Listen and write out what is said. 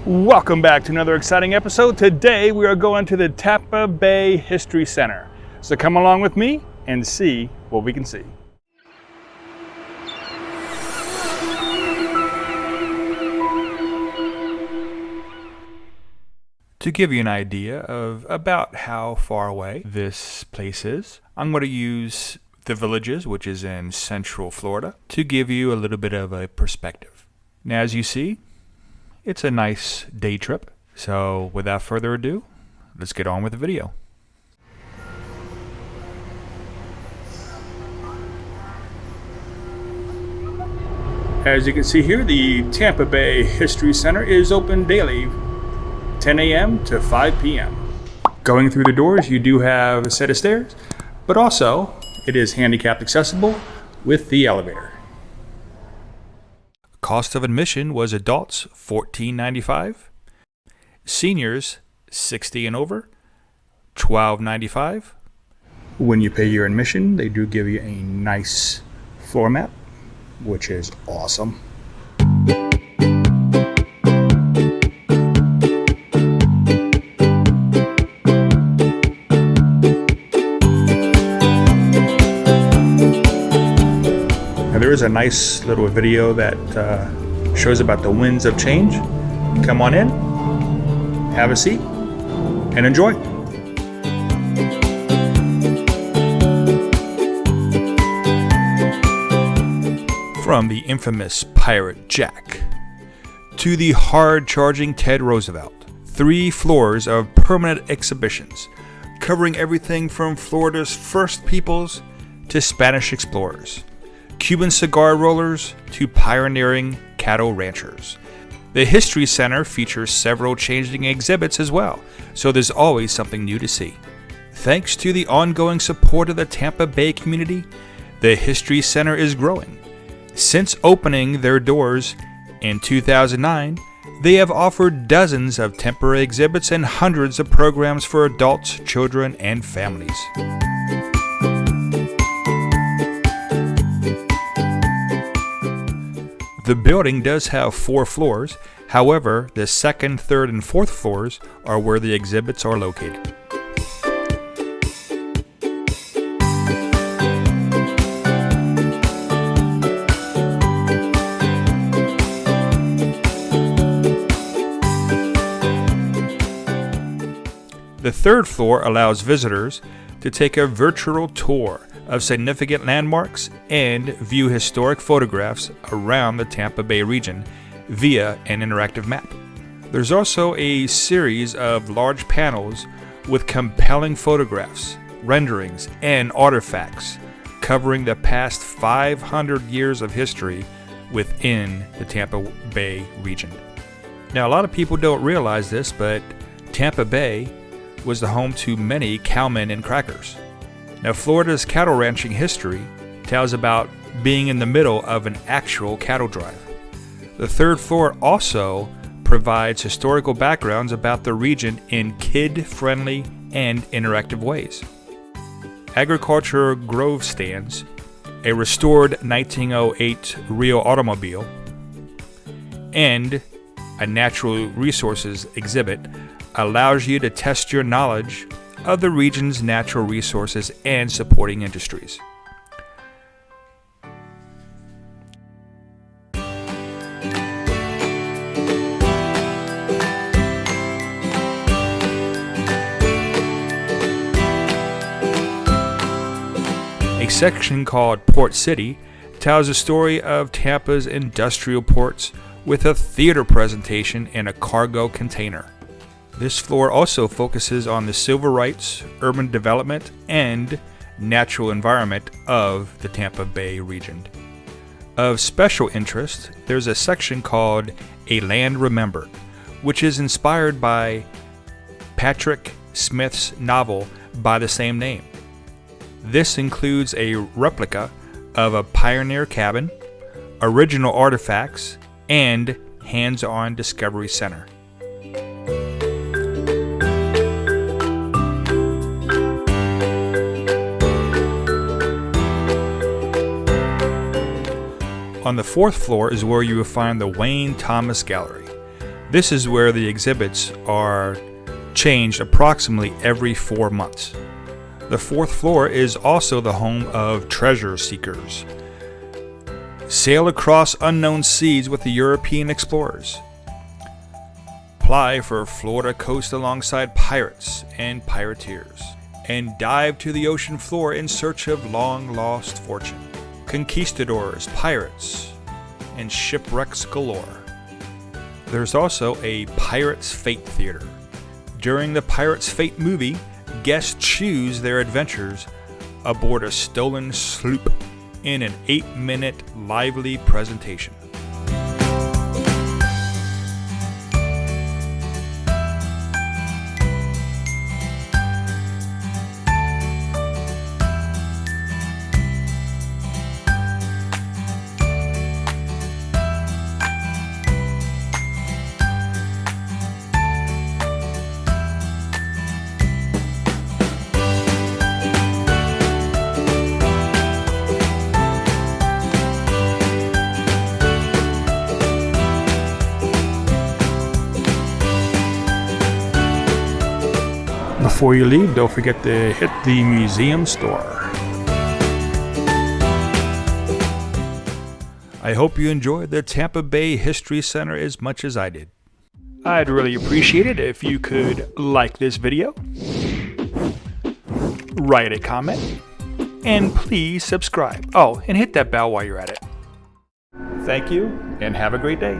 Welcome back to another exciting episode. Today we are going to the Tampa Bay History Center. So come along with me and see what we can see. To give you an idea of about how far away this place is, I'm going to use the Villages, which is in Central Florida, to give you a little bit of a perspective. Now, as you see, it's a nice day trip. So without further ado, let's get on with the video. As you can see here, the Tampa Bay History Center is open daily, 10 a.m. to 5 p.m. Going through the doors, you do have a set of stairs, but also it is handicapped accessible with the elevator. Cost of admission was adults $14.95, seniors $60 and over $12.95. When you pay your admission, they do give you a nice floor mat, which is awesome. There is a nice little video that shows about the winds of change. Come on in, have a seat, and enjoy. From the infamous Pirate Jack to the hard-charging Ted Roosevelt, 3 floors of permanent exhibitions covering everything from Florida's first peoples to Spanish explorers, Cuban cigar rollers to pioneering cattle ranchers. The History Center features several changing exhibits as well, so there's always something new to see. Thanks to the ongoing support of the Tampa Bay community, the History Center is growing. Since opening their doors in 2009, they have offered dozens of temporary exhibits and hundreds of programs for adults, children, and families. The building does have 4 floors, however, the 2nd, 3rd, and 4th floors are where the exhibits are located. The 3rd floor allows visitors to take a virtual tour of significant landmarks and view historic photographs around the Tampa Bay region via an interactive map. There's also a series of large panels with compelling photographs, renderings, and artifacts covering the past 500 years of history within the Tampa Bay region. Now, a lot of people don't realize this, but Tampa Bay was the home to many cowmen and crackers. Now, Florida's cattle ranching history tells about being in the middle of an actual cattle drive. The 3rd floor also provides historical backgrounds about the region in kid-friendly and interactive ways. Agriculture grove stands, a restored 1908 Rio automobile, and a natural resources exhibit allows you to test your knowledge of the region's natural resources and supporting industries. A section called Port City tells the story of Tampa's industrial ports with a theater presentation in a cargo container. This floor also focuses on the civil rights, urban development, and natural environment of the Tampa Bay region. Of special interest, there's a section called A Land Remembered, which is inspired by Patrick Smith's novel by the same name. This includes a replica of a pioneer cabin, original artifacts, and hands-on discovery center. On the 4th floor is where you will find the Wayne Thomas Gallery. This is where the exhibits are changed approximately every 4 months. The 4th floor is also the home of treasure seekers. Sail across unknown seas with the European explorers. Ply for Florida coast alongside pirates and pirateers. And dive to the ocean floor in search of long-lost fortune. Conquistadors, pirates, and shipwrecks galore. There's also a Pirate's Fate Theater. During the Pirate's Fate movie, guests choose their adventures aboard a stolen sloop in an 8-minute lively presentation. Before you leave, don't forget to hit the museum store. I hope you enjoyed the Tampa Bay History Center as much as I did. I'd really appreciate it if you could like this video, write a comment, and please subscribe. Oh, and hit that bell while you're at it. Thank you, and have a great day.